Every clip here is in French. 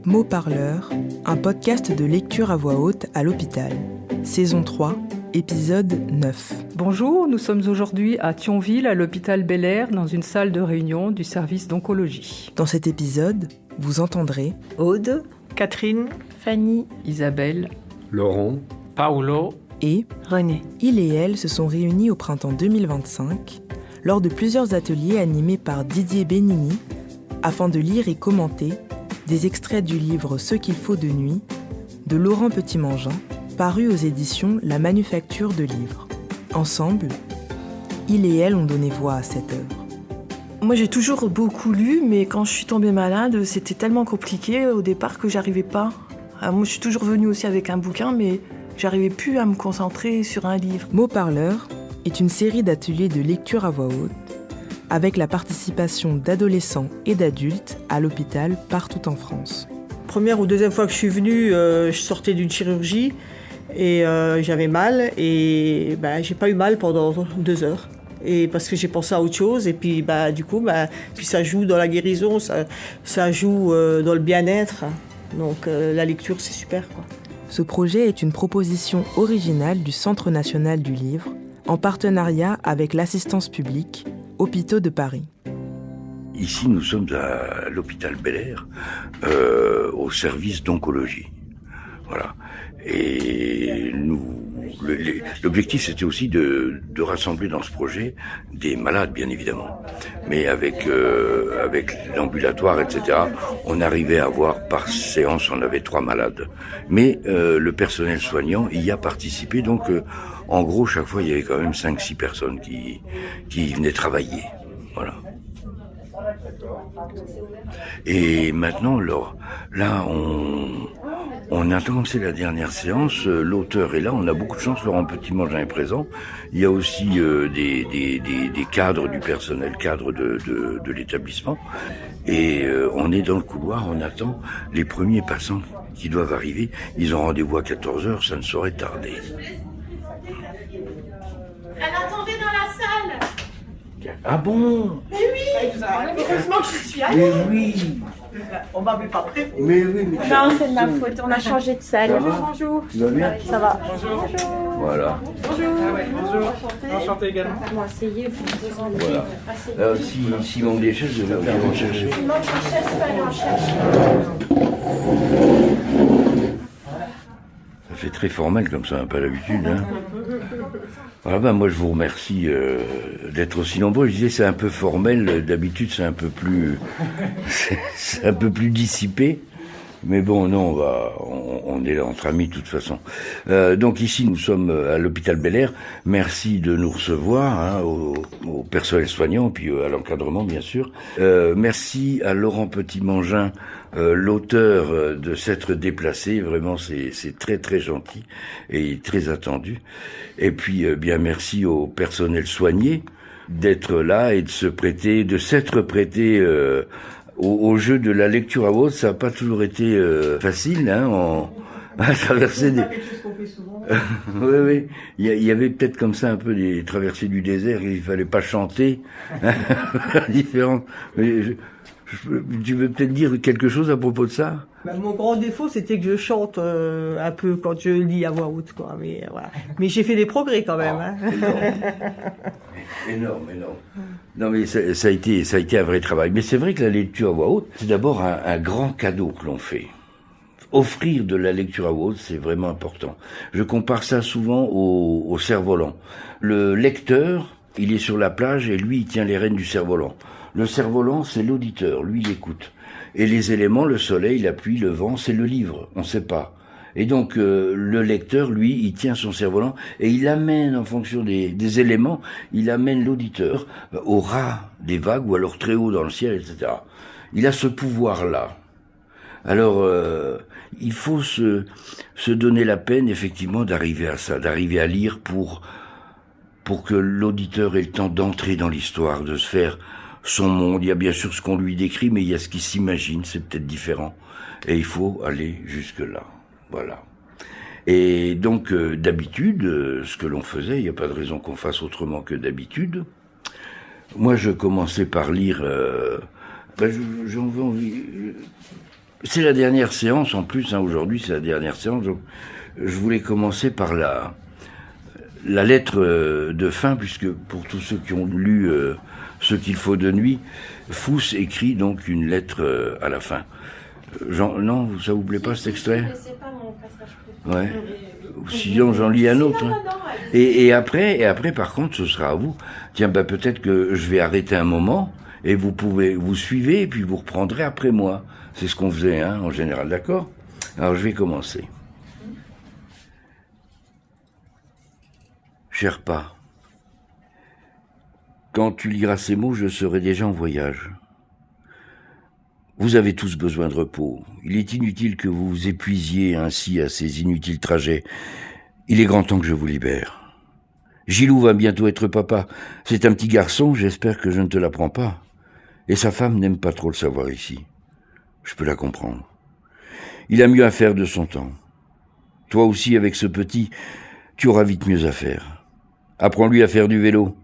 Mots parleurs, un podcast de lecture à voix haute à l'hôpital. Saison 3, épisode 9. Bonjour, nous sommes aujourd'hui à Thionville, à l'hôpital Bel-Air, dans une salle de réunion du service d'oncologie. Dans cet épisode, vous entendrez Aude, Catherine, Fanny, Isabelle, Laurent, Paolo et René. Il et elle se sont réunis au printemps 2025 lors de plusieurs ateliers animés par Didier Benigni afin de lire et commenter des extraits du livre Ce qu'il faut de nuit de Laurent Petit-Mangin, paru aux éditions La Manufacture de Livres. Ensemble, Il et elle ont donné voix à cette œuvre. Moi j'ai toujours beaucoup lu, mais quand je suis tombée malade, c'était tellement compliqué au départ que j'arrivais pas. Alors, moi je suis toujours venue aussi avec un bouquin, mais j'arrivais plus à me concentrer sur un livre. Mots parleurs est une série d'ateliers de lecture à voix haute avec la participation d'adolescents et d'adultes à l'hôpital partout en France. Première ou deuxième fois que je suis venue, je sortais d'une chirurgie et j'avais mal et j'ai pas eu mal pendant 2 heures. Et parce que j'ai pensé à autre chose et puis du coup puis ça joue dans la guérison, ça joue dans le bien-être. Donc la lecture c'est super quoi. Ce projet est une proposition originale du Centre national du livre en partenariat avec l'assistance publique Hôpitaux de Paris. Ici, nous sommes à l'hôpital Bel-Air, au service d'oncologie. Voilà. Et l'objectif, c'était aussi de rassembler dans ce projet des malades, bien évidemment. Mais avec l'ambulatoire, etc., on arrivait à avoir, par séance, on avait 3 malades. Mais le personnel soignant y a participé, donc en gros, chaque fois, il y avait quand même 5-6 personnes qui venaient travailler. Voilà. Et maintenant, là, on a commencé la dernière séance, l'auteur est là, on a beaucoup de chance, Laurent Petit-Mangin est présent. Il y a aussi des cadres du personnel, cadres de l'établissement. Et on est dans le couloir, on attend les premiers passants qui doivent arriver. Ils ont rendez-vous à 14h, ça ne saurait tarder. Elle attendait dans la salle. Ah bon? Mais oui. Heureusement que je suis allée. Mais oui. On m'avait pas prévenu. Mais oui, mais Non, c'est de ma faute. On a changé de salle. Bonjour. Ça va bien? Ça va. Bonjour. Voilà. Bonjour. Ah ouais, bonjour. Enchanté également. Bon, asseyez-vous. Voilà. S'il manque des chaises, je vais venir en chercher. Il manque une chaise, faut aller en chercher. Ça fait très formel comme ça, pas l'habitude. Hein. Voilà, moi je vous remercie d'être aussi nombreux. Je disais c'est un peu formel, d'habitude c'est un peu plus c'est un peu plus dissipé. Mais bon, non, on est là entre amis de toute façon. Donc ici, nous sommes à l'hôpital Bel-Air. Merci de nous recevoir, au personnel soignant, puis à l'encadrement, bien sûr. Merci à Laurent Petit-Mangin, l'auteur de s'être déplacé. Vraiment, c'est très très gentil et très attendu. Et puis, bien merci au personnel soigné d'être là et de s'être prêté au jeu de la lecture à voix haute. Ça n'a pas toujours été facile, à traverser des... oui. Il y avait peut-être comme ça un peu des traversées du désert, il fallait pas chanter, différent. Mais tu veux peut-être dire quelque chose à propos de ça? Mon grand défaut, c'était que je chante un peu quand je lis à voix haute, quoi. Mais voilà. Mais j'ai fait des progrès quand même. Énorme. Non mais ça a été un vrai travail. Mais c'est vrai que la lecture à voix haute, c'est d'abord un grand cadeau que l'on fait. Offrir de la lecture à voix haute, c'est vraiment important. Je compare ça souvent au cerf-volant. Le lecteur, il est sur la plage et lui, il tient les rênes du cerf-volant. Le cerf-volant, c'est l'auditeur, lui, il écoute. Et les éléments, le soleil, la pluie, le vent, c'est le livre, on ne sait pas. Et donc le lecteur, lui, il tient son cerf-volant et il amène, en fonction des éléments, il amène l'auditeur au ras des vagues ou alors très haut dans le ciel, etc. Il a ce pouvoir-là. Alors, il faut se donner la peine, effectivement, d'arriver à ça, d'arriver à lire pour que l'auditeur ait le temps d'entrer dans l'histoire, de se faire son monde. Il y a bien sûr ce qu'on lui décrit, mais il y a ce qu'il s'imagine, c'est peut-être différent. Et il faut aller jusque-là. Voilà. Et donc, d'habitude, ce que l'on faisait, il n'y a pas de raison qu'on fasse autrement que d'habitude. Moi, je commençais par lire... j'en veux envie... C'est la dernière séance en plus, aujourd'hui c'est la dernière séance, donc je voulais commencer par la lettre de fin, puisque pour tous ceux qui ont lu Ce qu'il faut de nuit, Fous écrit donc une lettre à la fin. Non, ça vous plaît pas cet extrait? C'est pas mon passage préféré. Ouais. Sinon j'en lis un autre. Non, Et après par contre ce sera à vous. Tiens, peut-être que je vais arrêter un moment et vous suivez et puis vous reprendrez après moi. C'est ce qu'on faisait en général, d'accord? Alors je vais commencer. Cher pas, quand tu liras ces mots, je serai déjà en voyage. Vous avez tous besoin de repos. Il est inutile que vous vous épuisiez ainsi à ces inutiles trajets. Il est grand temps que je vous libère. Gilou va bientôt être papa. C'est un petit garçon, j'espère que je ne te l'apprends pas. Et sa femme n'aime pas trop le savoir ici. Je peux la comprendre. Il a mieux à faire de son temps. Toi aussi, avec ce petit, tu auras vite mieux à faire. Apprends-lui à faire du vélo.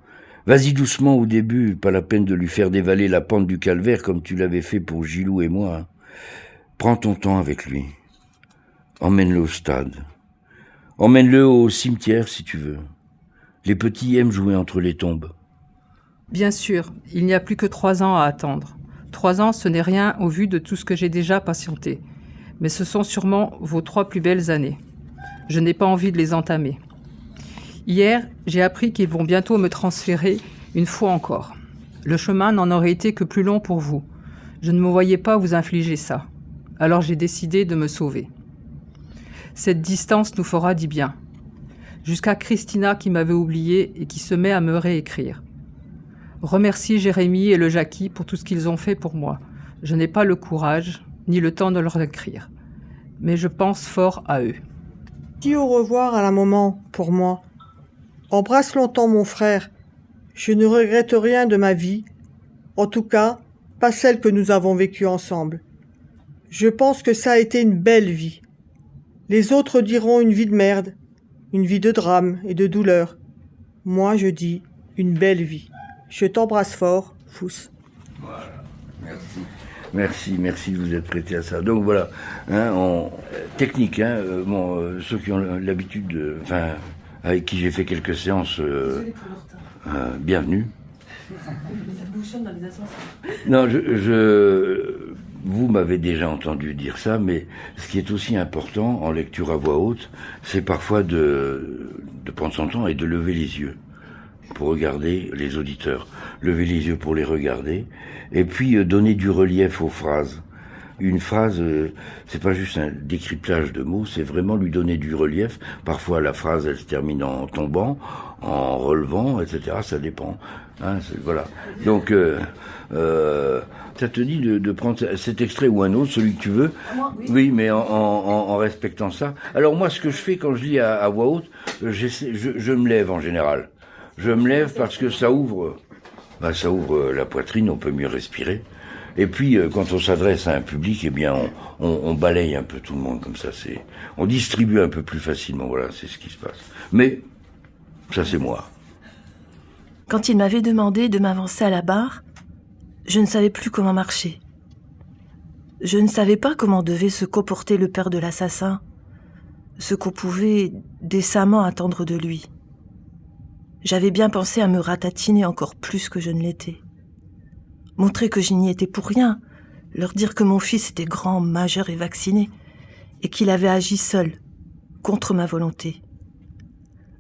Vas-y doucement au début, pas la peine de lui faire dévaler la pente du calvaire comme tu l'avais fait pour Gilou et moi. Prends ton temps avec lui. Emmène-le au stade. Emmène-le au cimetière si tu veux. Les petits aiment jouer entre les tombes. Bien sûr, il n'y a plus que 3 ans à attendre. 3 ans, ce n'est rien au vu de tout ce que j'ai déjà patienté. Mais ce sont sûrement vos 3 plus belles années. Je n'ai pas envie de les entamer. Hier, j'ai appris qu'ils vont bientôt me transférer une fois encore. Le chemin n'en aurait été que plus long pour vous. Je ne me voyais pas vous infliger ça. Alors j'ai décidé de me sauver. Cette distance nous fera du bien. Jusqu'à Christina qui m'avait oubliée et qui se met à me réécrire. Remercie Jérémy et le Jackie pour tout ce qu'ils ont fait pour moi. Je n'ai pas le courage ni le temps de leur écrire. Mais je pense fort à eux. Dis au revoir à la maman, pour moi. Embrasse longtemps mon frère. Je ne regrette rien de ma vie. En tout cas, pas celle que nous avons vécue ensemble. Je pense que ça a été une belle vie. Les autres diront une vie de merde, une vie de drame et de douleur. Moi, je dis une belle vie. Je t'embrasse fort, Fous. Voilà, merci de vous être prêté à ça. Donc voilà, technique, ceux qui ont l'habitude, avec qui j'ai fait quelques séances, bienvenue. Non, vous m'avez déjà entendu dire ça, mais ce qui est aussi important en lecture à voix haute, c'est parfois de prendre son temps et de lever les yeux pour regarder les auditeurs, lever les yeux pour les regarder, et puis donner du relief aux phrases. Une phrase, c'est pas juste un décryptage de mots, c'est vraiment lui donner du relief. Parfois la phrase, elle se termine en tombant, en relevant, etc. Ça dépend. Voilà. Donc, ça te dit de prendre cet extrait ou un autre, celui que tu veux. Oui, mais en respectant ça. Alors moi, ce que je fais quand je lis à voix haute, je me lève en général. Je me lève parce que ça ouvre la poitrine, on peut mieux respirer. Et puis, quand on s'adresse à un public, eh bien, on balaye un peu tout le monde comme ça. On distribue un peu plus facilement. Voilà, c'est ce qui se passe. Mais ça, c'est moi. Quand il m'avait demandé de m'avancer à la barre, je ne savais plus comment marcher. Je ne savais pas comment devait se comporter le père de l'assassin, ce qu'on pouvait décemment attendre de lui. J'avais bien pensé à me ratatiner encore plus que je ne l'étais. Montrer que je n'y étais pour rien, leur dire que mon fils était grand, majeur et vacciné, et qu'il avait agi seul, contre ma volonté.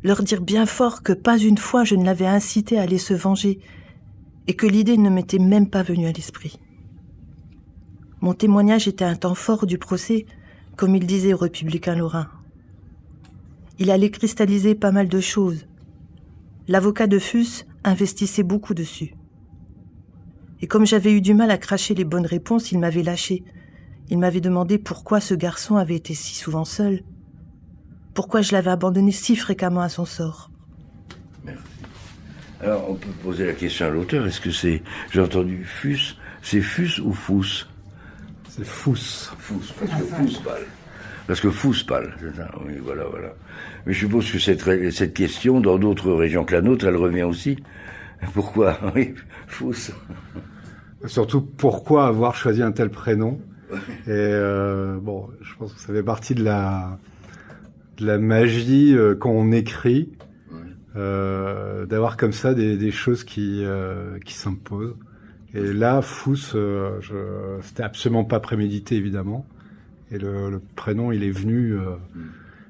Leur dire bien fort que pas une fois je ne l'avais incité à aller se venger, et que l'idée ne m'était même pas venue à l'esprit. Mon témoignage était un temps fort du procès, comme il disait aux républicains lorrains. Il allait cristalliser pas mal de choses. L'avocat de Fus investissait beaucoup dessus. Et comme j'avais eu du mal à cracher les bonnes réponses, il m'avait lâché. Il m'avait demandé pourquoi ce garçon avait été si souvent seul. Pourquoi je l'avais abandonné si fréquemment à son sort. Merci. Alors, on peut poser la question à l'auteur. Est-ce que c'est... J'ai entendu Fus. C'est Fus ou Fous? C'est Fous. Fous, parce que Fous parle. Parce que Fous parle, c'est ça. Oui, voilà. Mais je suppose que cette question, dans d'autres régions que la nôtre, elle revient aussi. Pourquoi? Oui, Fous. Surtout, pourquoi avoir choisi un tel prénom? Et bon, je pense que ça fait partie de la magie quand on écrit, d'avoir comme ça des choses qui s'imposent. Et là, Fous, c'était absolument pas prémédité, évidemment. Et le prénom, il est venu.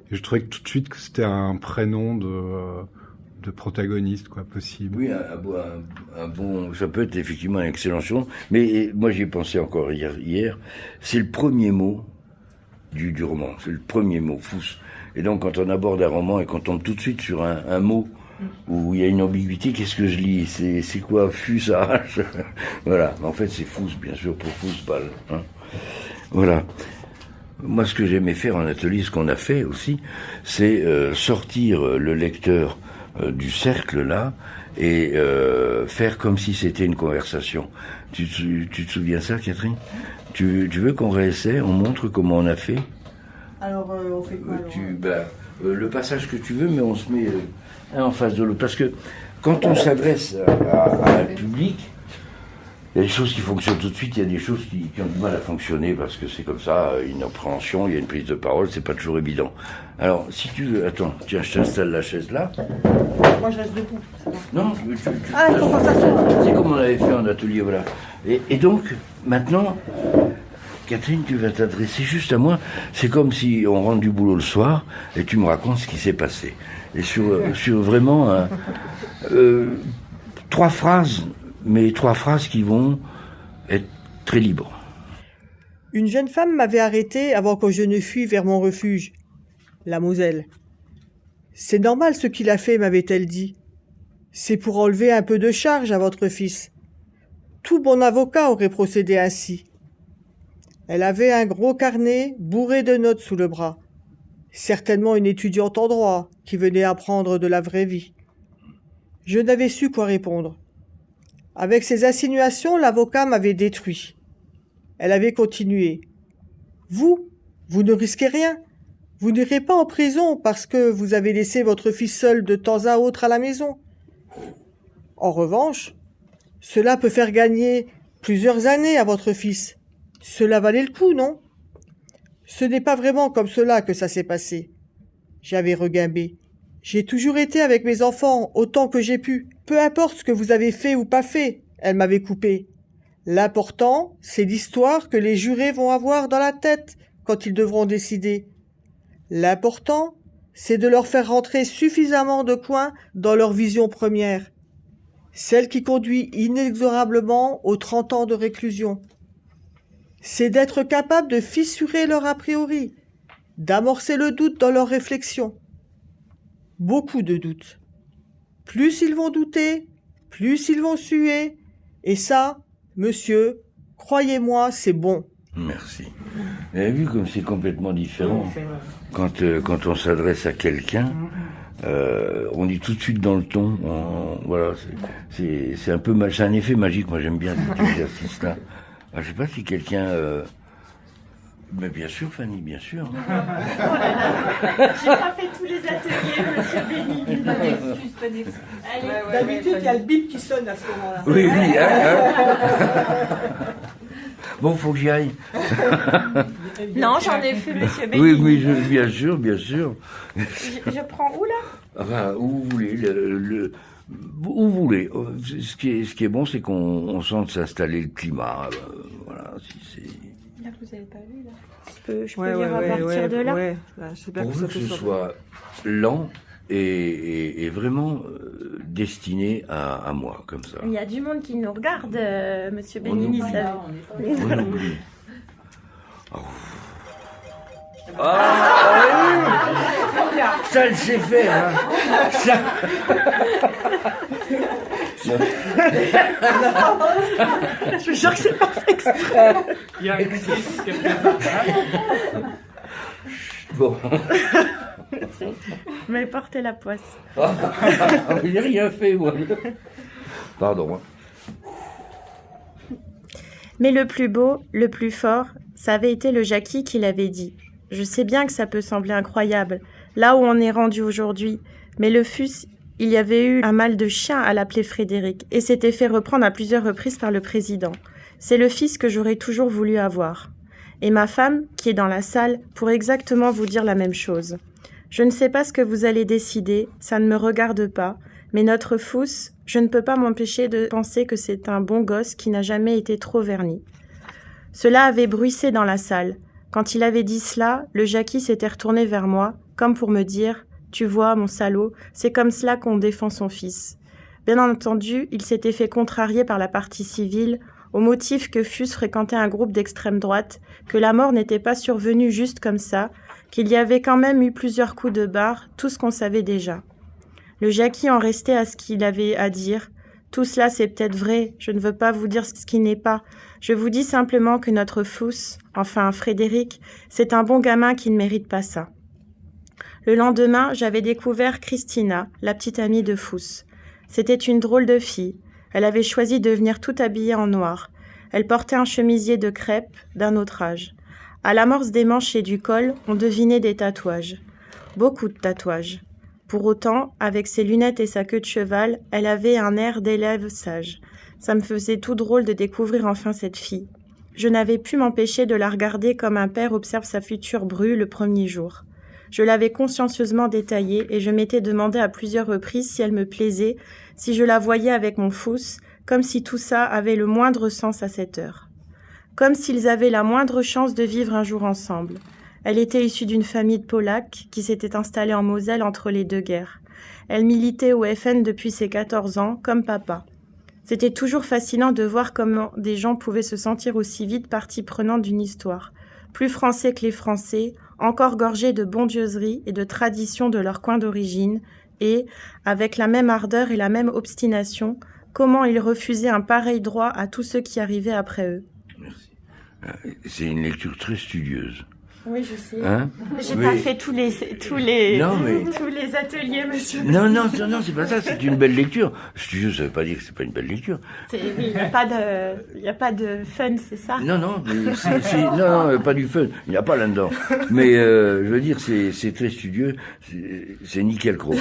Et je trouvais que tout de suite que c'était un prénom de protagoniste, quoi, possible. Oui, un bon, ça peut être effectivement un excellent surnom. Mais moi, j'y ai pensé encore hier. C'est le premier mot du roman. C'est le premier mot, Fous. Et donc, quand on aborde un roman et qu'on tombe tout de suite sur un mot où il y a une ambiguïté, qu'est-ce que je lis? C'est quoi? Fus, H? Voilà. En fait, c'est Fous, bien sûr, pour Fußball. Hein. Voilà. Moi, ce que j'aimais faire en atelier, ce qu'on a fait aussi, c'est sortir le lecteur du cercle, là, et faire comme si c'était une conversation. Tu te souviens ça, Catherine? Tu veux qu'on réessaie? On montre comment on a fait? Alors, on fait quoi le passage que tu veux, mais on se met un en face de l'autre. Parce que quand on s'adresse à un public, il y a des choses qui fonctionnent tout de suite, il y a des choses qui ont du mal à fonctionner parce que c'est comme ça, une appréhension, il y a une prise de parole, c'est pas toujours évident. Alors, si tu veux, attends, tiens, je t'installe la chaise là. Moi, je reste debout. Non, il faut pas s'asseoir. C'est comme on avait fait en atelier, voilà. Et donc, maintenant, Catherine, tu vas t'adresser juste à moi. C'est comme si on rentre du boulot le soir et tu me racontes ce qui s'est passé. Et sur vraiment 3 phrases, mais 3 phrases qui vont être très libres. Une jeune femme m'avait arrêté avant que je ne fuis vers mon refuge, la Moselle. C'est normal ce qu'il a fait, m'avait-elle dit. C'est pour enlever un peu de charge à votre fils. Tout bon avocat aurait procédé ainsi. Elle avait un gros carnet bourré de notes sous le bras. Certainement une étudiante en droit qui venait apprendre de la vraie vie. Je n'avais su quoi répondre. Avec ses insinuations, l'avocat m'avait détruit. Elle avait continué. Vous ne risquez rien. Vous n'irez pas en prison parce que vous avez laissé votre fils seul de temps à autre à la maison. En revanche, cela peut faire gagner plusieurs années à votre fils. Cela valait le coup, non? Ce n'est pas vraiment comme cela que ça s'est passé. J'avais regimbé. J'ai toujours été avec mes enfants autant que j'ai pu. Peu importe ce que vous avez fait ou pas fait, elle m'avait coupé. L'important, c'est l'histoire que les jurés vont avoir dans la tête quand ils devront décider. L'important, c'est de leur faire rentrer suffisamment de points dans leur vision première, celle qui conduit inexorablement aux 30 ans de réclusion. C'est d'être capable de fissurer leur a priori, d'amorcer le doute dans leurs réflexions. Beaucoup de doutes. Plus ils vont douter, plus ils vont suer, et ça, monsieur, croyez-moi, c'est bon. Merci. Vous avez vu comme c'est complètement différent. Quand on s'adresse à quelqu'un, on est tout de suite dans le ton. Voilà, c'est un peu, c'est un effet magique. Moi, j'aime bien cet exercice-là. Je sais pas si quelqu'un. Mais bien sûr, Fanny, bien sûr. Oh là là. J'ai pas fait tous les ateliers, monsieur Béni. Pas d'excuse. D'habitude, il y a le bip qui sonne à ce moment-là. Oui, hein. Bon, faut que j'y aille. Non, j'en ai fait, monsieur Béni. Oui, bien sûr. Je prends où, là? Enfin, où vous voulez. Où vous voulez. Ce qui est bon, c'est qu'on sente s'installer le climat. Voilà, si c'est... Là, vous avez pas vu, là? Je peux lire à partir de là? Là, je sais bien Pourvu que ce soit lent et vraiment destiné à moi, comme ça. Il y a du monde qui nous regarde, monsieur Bénini, ça. Ça, elle sait faire, hein. Ça... Je suis sûre que c'est pas fait exprès. Il y a une 6 quelque part. Bon. Mais portez la poisse. J'ai rien fait, moi. Pardon. Mais le plus beau, le plus fort, ça avait été le Jackie qui l'avait dit. Je sais bien que ça peut sembler incroyable, là où on est rendu aujourd'hui, mais le fus, il y avait eu un mal de chien à l'appeler Frédéric, et s'était fait reprendre à plusieurs reprises par le président. C'est le fils que j'aurais toujours voulu avoir. Et ma femme, qui est dans la salle, pourrait exactement vous dire la même chose. Je ne sais pas ce que vous allez décider, ça ne me regarde pas, mais notre Fous, je ne peux pas m'empêcher de penser que c'est un bon gosse qui n'a jamais été trop verni. Cela avait bruissé dans la salle. Quand il avait dit cela, le Jackie s'était retourné vers moi, comme pour me dire « Tu vois, mon salaud, c'est comme cela qu'on défend son fils ». Bien entendu, il s'était fait contrarier par la partie civile, au motif que Fus fréquentait un groupe d'extrême droite, que la mort n'était pas survenue juste comme ça, qu'il y avait quand même eu plusieurs coups de barre, tout ce qu'on savait déjà. Le Jackie en restait à ce qu'il avait à dire. Tout cela c'est peut-être vrai, je ne veux pas vous dire ce qui n'est pas. Je vous dis simplement que notre Fous, enfin Frédéric, c'est un bon gamin qui ne mérite pas ça. Le lendemain, j'avais découvert Christina, la petite amie de Fous. C'était une drôle de fille. Elle avait choisi de venir tout habillée en noir. Elle portait un chemisier de crêpe d'un autre âge. À l'amorce des manches et du col, on devinait des tatouages. Beaucoup de tatouages. Pour autant, avec ses lunettes et sa queue de cheval, elle avait un air d'élève sage. Ça me faisait tout drôle de découvrir enfin cette fille. Je n'avais pu m'empêcher de la regarder comme un père observe sa future bru le premier jour. Je l'avais consciencieusement détaillée et je m'étais demandé à plusieurs reprises si elle me plaisait, si je la voyais avec mon Fous, comme si tout ça avait le moindre sens à cette heure. Comme s'ils avaient la moindre chance de vivre un jour ensemble. Elle était issue d'une famille de Polacs qui s'était installée en Moselle entre les deux guerres. Elle militait au FN depuis ses 14 ans, comme papa. C'était toujours fascinant de voir comment des gens pouvaient se sentir aussi vite partie prenante d'une histoire. Plus français que les Français, encore gorgés de bondieuserie et de traditions de leur coin d'origine, et, avec la même ardeur et la même obstination, comment ils refusaient un pareil droit à tous ceux qui arrivaient après eux. Merci. C'est une lecture très studieuse. Oui, je sais. Hein? J'ai pas fait tous les ateliers, monsieur. Non, c'est pas ça, c'est une belle lecture. Studieux, ça veut pas dire que c'est pas une belle lecture. Il n'y a pas de fun, c'est ça? Non, non, pas du fun. Il n'y a pas là-dedans. Mais, je veux dire, c'est très studieux. C'est nickel chrome.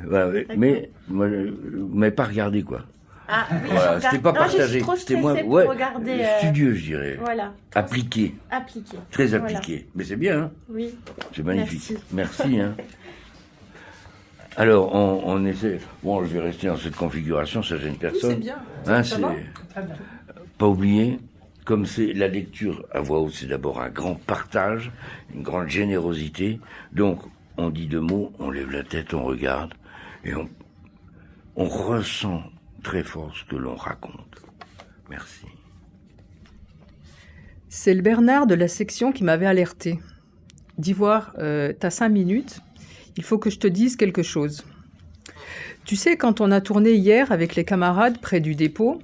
Voilà. Mais, moi, vous m'avez pas regardé, quoi. Ah, oui, voilà, c'était pas partagé. C'était moi, ouais, regarder, studieux, je dirais. Voilà. Appliqué. Très appliqué. Voilà. Mais c'est bien, hein? Oui. C'est magnifique. Merci, hein. Alors, on essaie. Bon, je vais rester dans cette configuration, ça gêne personne. Oui, c'est bien. Hein, c'est pas oublier, comme c'est la lecture à voix haute, c'est d'abord un grand partage, une grande générosité. Donc, on dit deux mots, on lève la tête, on regarde, et on ressent très fort ce que l'on raconte. Merci. C'est le Bernard de la section qui m'avait alerté. d'Ivoire, t'as 5 minutes, il faut que je te dise quelque chose. Tu sais, quand on a tourné hier avec les camarades près du dépôt,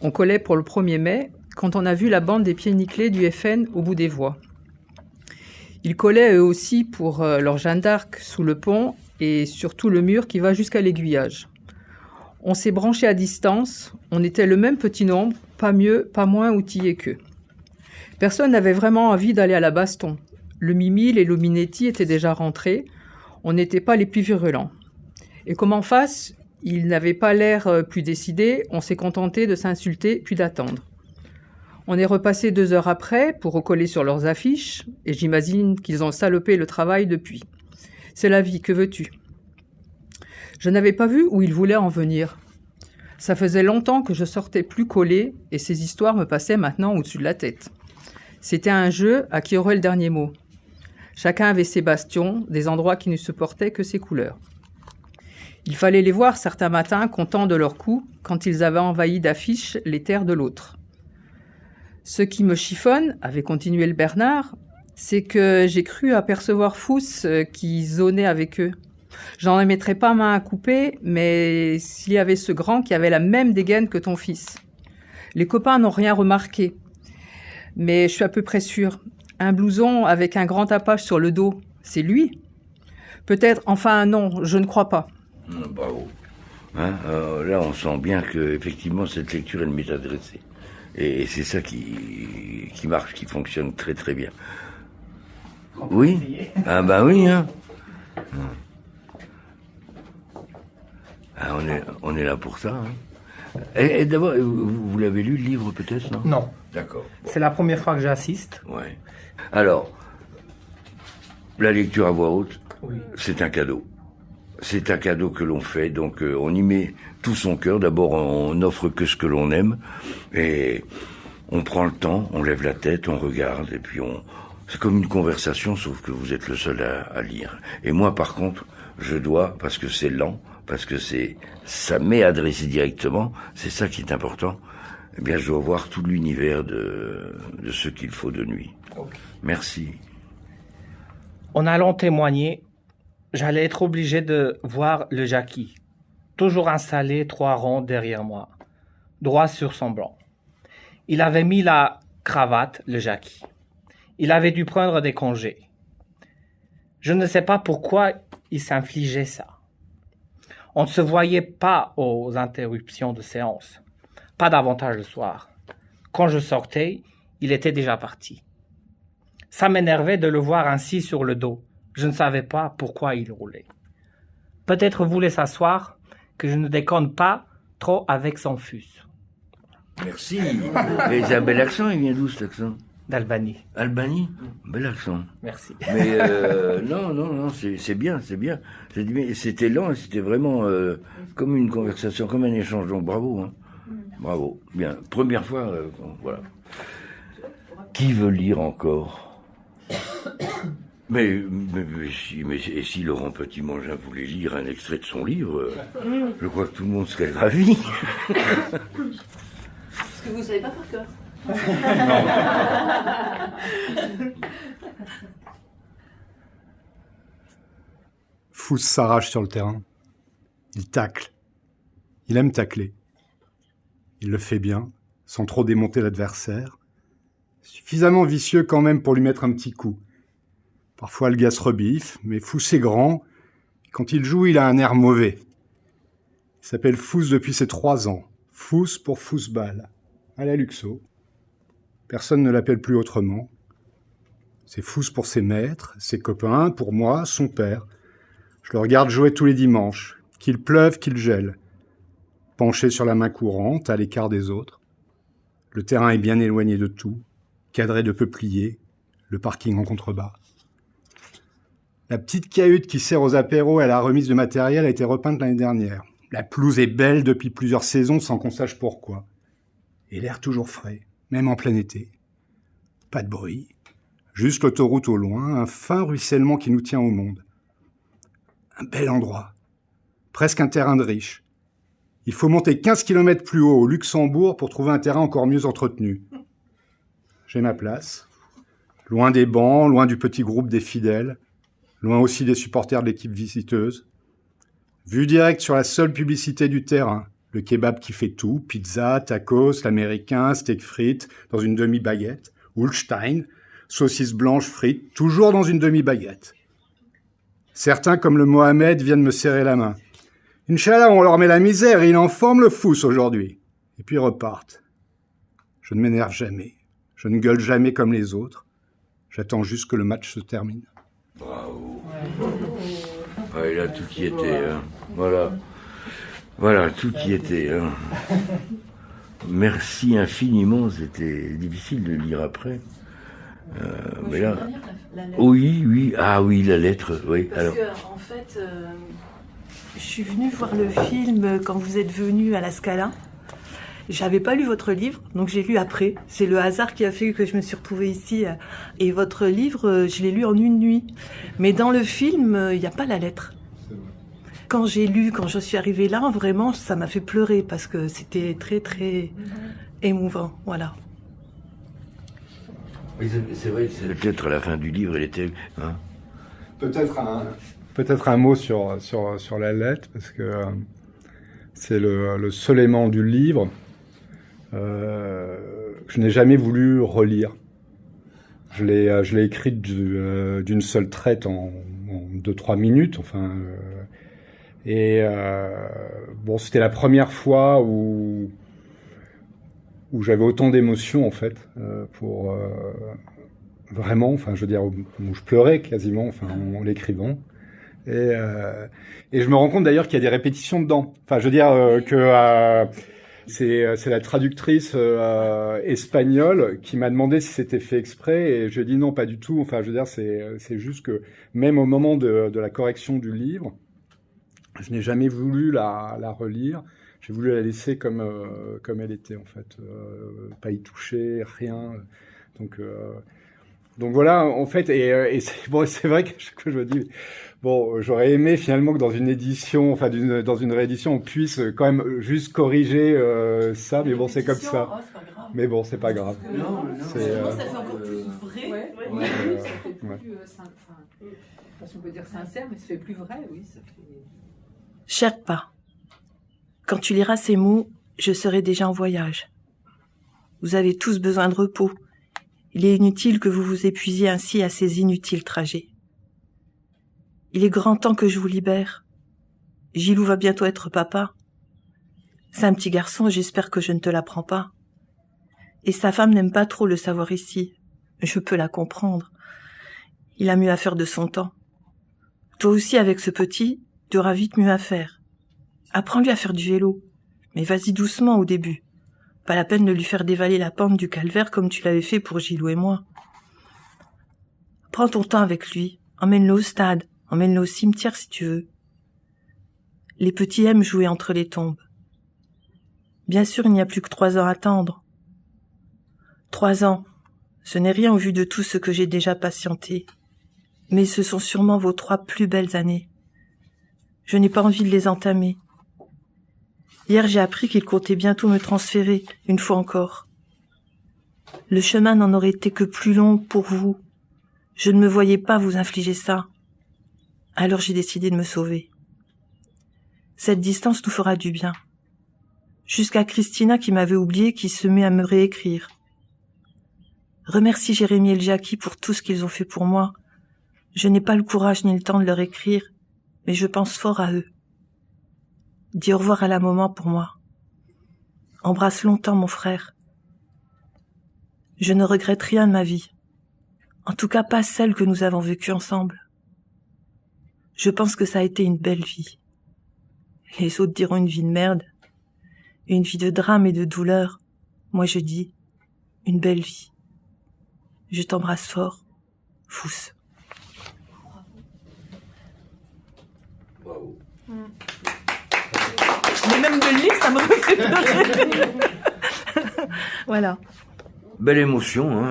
on collait pour le 1er mai, quand on a vu la bande des pieds nickelés du FN au bout des voies. Ils collaient eux aussi pour leur Jeanne d'Arc sous le pont et sur tout le mur qui va jusqu'à l'aiguillage. On s'est branchés à distance, on était le même petit nombre, pas mieux, pas moins outillés qu'eux. Personne n'avait vraiment envie d'aller à la baston. Le Mimi, les Luminetti étaient déjà rentrés, on n'était pas les plus virulents. Et comme en face, ils n'avaient pas l'air plus décidés, on s'est contenté de s'insulter puis d'attendre. On est repassé 2 heures après pour recoller sur leurs affiches, et j'imagine qu'ils ont salopé le travail depuis. C'est la vie, que veux-tu ? Je n'avais pas vu où ils voulaient en venir. Ça faisait longtemps que je sortais plus collé, et ces histoires me passaient maintenant au-dessus de la tête. C'était un jeu à qui aurait le dernier mot. Chacun avait ses bastions, des endroits qui ne supportaient que ses couleurs. Il fallait les voir certains matins contents de leur coup quand ils avaient envahi d'affiches les terres de l'autre. Ce qui me chiffonne, avait continué le Bernard, c'est que j'ai cru apercevoir Fous qui zonait avec eux. J'en mettrais pas main à couper, mais s'il y avait ce grand qui avait la même dégaine que ton fils. Les copains n'ont rien remarqué, mais je suis à peu près sûre. Un blouson avec un grand tapage sur le dos, c'est lui ? Peut-être, enfin non, je ne crois pas. Bravo. Hein, là, on sent bien que effectivement cette lecture, elle m'est adressée. Et c'est ça qui marche, qui fonctionne très très bien. Oui. Ah bah oui, hein. Ah, on est là pour ça. Hein. Et d'abord, vous l'avez lu, le livre, peut-être, non? Non. D'accord. Bon. C'est la première fois que j'assiste. Ouais. Alors, la lecture à voix haute, Oui. c'est un cadeau. C'est un cadeau que l'on fait, donc on y met tout son cœur. D'abord, on n'offre que ce que l'on aime, et on prend le temps, on lève la tête, on regarde, et puis c'est comme une conversation, sauf que vous êtes le seul à lire. Et moi, par contre, je dois, parce que c'est lent, parce que ça m'est adressé directement, c'est ça qui est important, eh bien, je dois voir tout l'univers de ce qu'il faut de nuit. Okay. Merci. En allant témoigner, j'allais être obligé de voir le Jackie, toujours installé 3 rangs derrière moi, droit sur son blanc. Il avait mis la cravate, le Jackie. Il avait dû prendre des congés. Je ne sais pas pourquoi il s'infligeait ça. On ne se voyait pas aux interruptions de séance, pas davantage le soir. Quand je sortais, il était déjà parti. Ça m'énervait de le voir ainsi sur le dos. Je ne savais pas pourquoi il roulait. Peut-être voulait s'asseoir, que je ne déconne pas trop avec son fus. Merci. Mais c'est un bel accent, il vient d'où cet accent? D'Albanie. Albanie? Bel accent. Merci. Mais non, c'est bien. C'était lent, c'était vraiment comme une conversation, comme un échange. Donc bravo, hein. Bravo. Bien. Première fois, voilà. Qui veut lire encore? Mais si Laurent Petit-Mangin voulait lire un extrait de son livre, je crois que tout le monde serait ravi. Parce que vous ne savez pas par cœur. Fous s'arrache sur le terrain. Il tacle. Il aime tacler. Il le fait bien, sans trop démonter l'adversaire. Suffisamment vicieux quand même pour lui mettre un petit coup. Parfois le gars se rebiffe, mais Fous est grand. Quand il joue, il a un air mauvais. Il s'appelle Fous depuis ses 3 ans. Fous pour Fousball, à la Luxo. Personne ne l'appelle plus autrement. C'est Fous pour ses maîtres, ses copains, pour moi, son père. Je le regarde jouer tous les dimanches, qu'il pleuve, qu'il gèle. Penché sur la main courante, à l'écart des autres. Le terrain est bien éloigné de tout, cadré de peupliers, le parking en contrebas. La petite cahute qui sert aux apéros et à la remise de matériel a été repeinte l'année dernière. La pelouse est belle depuis plusieurs saisons sans qu'on sache pourquoi. Et l'air toujours frais, même en plein été. Pas de bruit, juste l'autoroute au loin, un fin ruissellement qui nous tient au monde. Un bel endroit, presque un terrain de riche. Il faut monter 15 km plus haut au Luxembourg pour trouver un terrain encore mieux entretenu. J'ai ma place, loin des bancs, loin du petit groupe des fidèles, loin aussi des supporters de l'équipe visiteuse. Vue directe sur la seule publicité du terrain, le kebab qui fait tout, pizza, tacos, l'américain, steak frites, dans une demi-baguette, Holstein, saucisse blanche frites, toujours dans une demi-baguette. Certains, comme le Mohamed, viennent me serrer la main. Inch'Allah, on leur met la misère et ils en forment le Fous aujourd'hui. Et puis ils repartent. Je ne m'énerve jamais. Je ne gueule jamais comme les autres. J'attends juste que le match se termine. Bravo. Ouais, là, tout y était. Hein. Voilà, tout y était. Hein. Merci infiniment. C'était difficile de lire après. Mais là, oui. Ah oui, la lettre. Oui. Parce alors. que, en fait, je suis venue voir le film quand vous êtes venu à la Scala. J'avais pas lu votre livre, donc j'ai lu après. C'est le hasard qui a fait que je me suis retrouvée ici. Et votre livre, je l'ai lu en une nuit. Mais dans le film, il n'y a pas la lettre. Quand j'ai lu, quand je suis arrivée là, vraiment, ça m'a fait pleurer parce que c'était très, très émouvant. Voilà. Oui, c'est vrai que c'est peut-être à la fin du livre, elle était... Hein. Peut-être un mot sur la lettre, parce que c'est le seul élément du livre que je n'ai jamais voulu relire. Je l'ai écrite d'une seule traite en 2-3 minutes, enfin... bon, c'était la première fois où j'avais autant d'émotions, en fait, pour... vraiment, enfin, je veux dire, où je pleurais quasiment, enfin, en l'écrivant. Et je me rends compte d'ailleurs qu'il y a des répétitions dedans. Enfin, je veux dire que C'est la traductrice espagnole qui m'a demandé si c'était fait exprès et je dis non, pas du tout. Enfin, je veux dire, c'est juste que même au moment de la correction du livre, je n'ai jamais voulu la relire. J'ai voulu la laisser comme elle était en fait, pas y toucher, rien. Donc voilà, en fait, et c'est vrai que chaque fois je me dis, bon, j'aurais aimé finalement que dans une édition, enfin dans une réédition, on puisse quand même juste corriger ça, mais bon, c'est comme ça. Oh, c'est pas grave. Mais bon, c'est pas grave. Non, Ça fait encore plus vrai. Oui, ça fait plus on peut dire sincère, mais ça fait plus vrai, oui. Ça fait... Sherpa, quand tu liras ces mots, je serai déjà en voyage. Vous avez tous besoin de repos. Il est inutile que vous vous épuisiez ainsi à ces inutiles trajets. Il est grand temps que je vous libère. Gilou va bientôt être papa. C'est un petit garçon, j'espère que je ne te l'apprends pas. Et sa femme n'aime pas trop le savoir ici. Je peux la comprendre. Il a mieux à faire de son temps. Toi aussi, avec ce petit, tu auras vite mieux à faire. Apprends-lui à faire du vélo. Mais vas-y doucement au début. Pas la peine de lui faire dévaler la pente du calvaire comme tu l'avais fait pour Gilou et moi. Prends ton temps avec lui. Emmène-le au stade. Emmène-le au cimetière si tu veux. Les petits aiment jouer entre les tombes. Bien sûr, il n'y a plus que 3 ans à attendre. 3 ans, ce n'est rien au vu de tout ce que j'ai déjà patienté. Mais ce sont sûrement vos 3 plus belles années. Je n'ai pas envie de les entamer. Hier, j'ai appris qu'il comptait bientôt me transférer, une fois encore. Le chemin n'en aurait été que plus long pour vous. Je ne me voyais pas vous infliger ça. Alors j'ai décidé de me sauver. Cette distance nous fera du bien. Jusqu'à Christina qui m'avait oublié, qui se met à me réécrire. Remercie Jérémy et le Jackie pour tout ce qu'ils ont fait pour moi. Je n'ai pas le courage ni le temps de leur écrire, mais je pense fort à eux. Dis au revoir à la maman pour moi. Embrasse longtemps mon frère. Je ne regrette rien de ma vie. En tout cas pas celle que nous avons vécue ensemble. Je pense que ça a été une belle vie. Les autres diront une vie de merde. Une vie de drame et de douleur. Moi je dis, une belle vie. Je t'embrasse fort. Fous. Bravo. Mais même de le lire, ça me refait pleurer. Voilà. Belle émotion,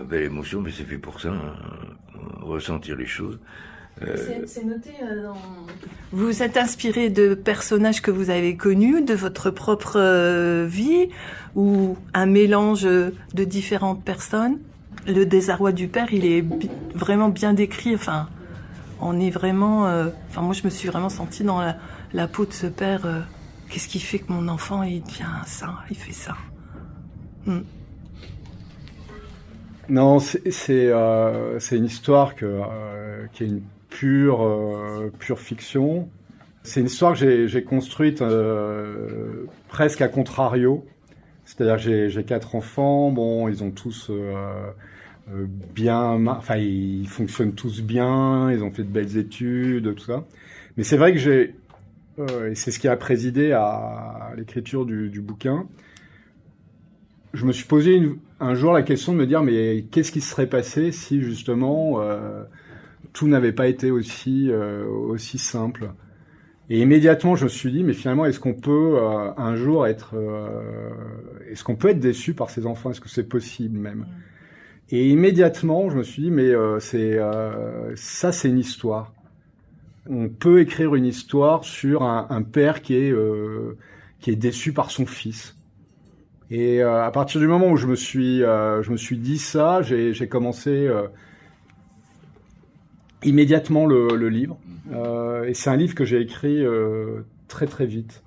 belle émotion, mais c'est fait pour ça, ressentir les choses. C'est noté dans... Vous vous êtes inspiré de personnages que vous avez connus, de votre propre vie, ou un mélange de différentes personnes. Le désarroi du père, il est vraiment bien décrit. Enfin, on est vraiment... moi, je me suis vraiment sentie dans la peau de ce père. Qu'est-ce qui fait que mon enfant, il devient ça, il fait ça. Non, c'est une histoire qui est une pure fiction. C'est une histoire que j'ai construite presque à contrario. C'est-à-dire que j'ai 4 enfants. Bon, ils ont tous ils fonctionnent tous bien. Ils ont fait de belles études, tout ça. Mais c'est vrai que et c'est ce qui a présidé à l'écriture du bouquin. Je me suis posé un jour la question de me dire mais qu'est-ce qui serait passé si justement tout n'avait pas été aussi simple. Et immédiatement je me suis dit mais finalement est-ce qu'on peut un jour être déçu par ses enfants, est-ce que c'est possible même. Et immédiatement je me suis dit mais ça c'est une histoire. On peut écrire une histoire sur un père qui est déçu par son fils. Et à partir du moment où je me suis dit ça, j'ai commencé immédiatement le livre. Et c'est un livre que j'ai écrit très très vite.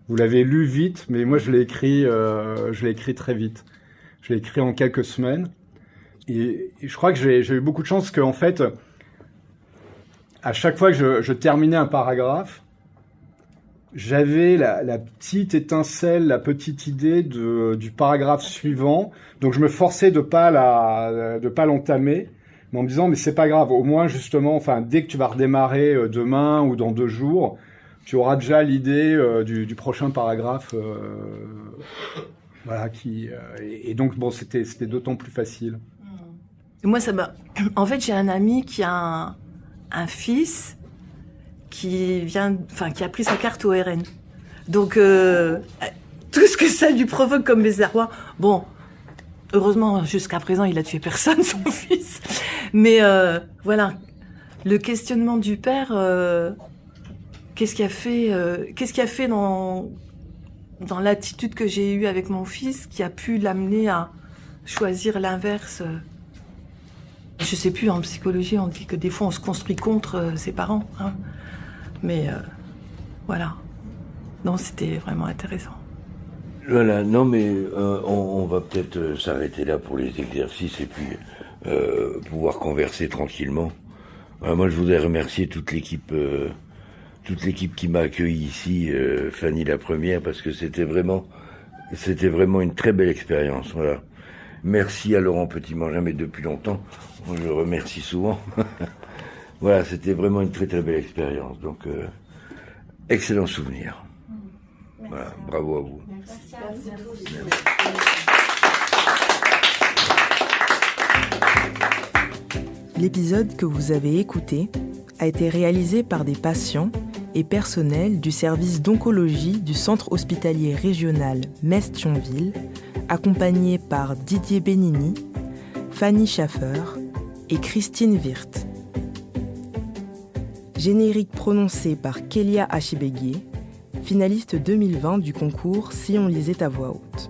Vous l'avez lu vite, mais moi je l'ai écrit très vite. Je l'ai écrit en quelques semaines. Et je crois que j'ai eu beaucoup de chance qu'en fait, à chaque fois que je terminais un paragraphe, j'avais la petite étincelle, la petite idée du paragraphe suivant. Donc je me forçais de pas l'entamer, mais en me disant mais c'est pas grave, au moins justement, dès que tu vas redémarrer demain ou dans 2 jours, tu auras déjà l'idée du prochain paragraphe. Voilà, et donc, bon, c'était d'autant plus facile. Moi, ça m'a... En fait, j'ai un ami qui a un fils qui a pris sa carte au RN. Donc, tout ce que ça lui provoque comme désarroi... Bon, heureusement, jusqu'à présent, il a tué personne, son fils. Mais voilà, le questionnement du père, qu'est-ce qui a fait dans l'attitude que j'ai eue avec mon fils qui a pu l'amener à choisir l'inverse. Je sais plus, en psychologie, on dit que des fois on se construit contre ses parents. Hein. Mais voilà. Non, c'était vraiment intéressant. Voilà, non mais on va peut-être s'arrêter là pour les exercices et puis pouvoir converser tranquillement. Moi je voudrais remercier toute l'équipe qui m'a accueilli ici, Fanny la première, parce que c'était vraiment une très belle expérience. Voilà. Merci à Laurent Petit-Mangin, mais depuis longtemps, je le remercie souvent. Voilà, c'était vraiment une très très belle expérience. Donc, excellent souvenir. Voilà, bravo à vous. Merci à vous tous. L'épisode que vous avez écouté a été réalisé par des patients et personnels du service d'oncologie du centre hospitalier régional Metz-Thionville, accompagnés par Didier Benini, Fanny Schaffer et Christine Wirth. Générique prononcé par Kélia Achibégué, finaliste 2020 du concours Si on lisait à voix haute.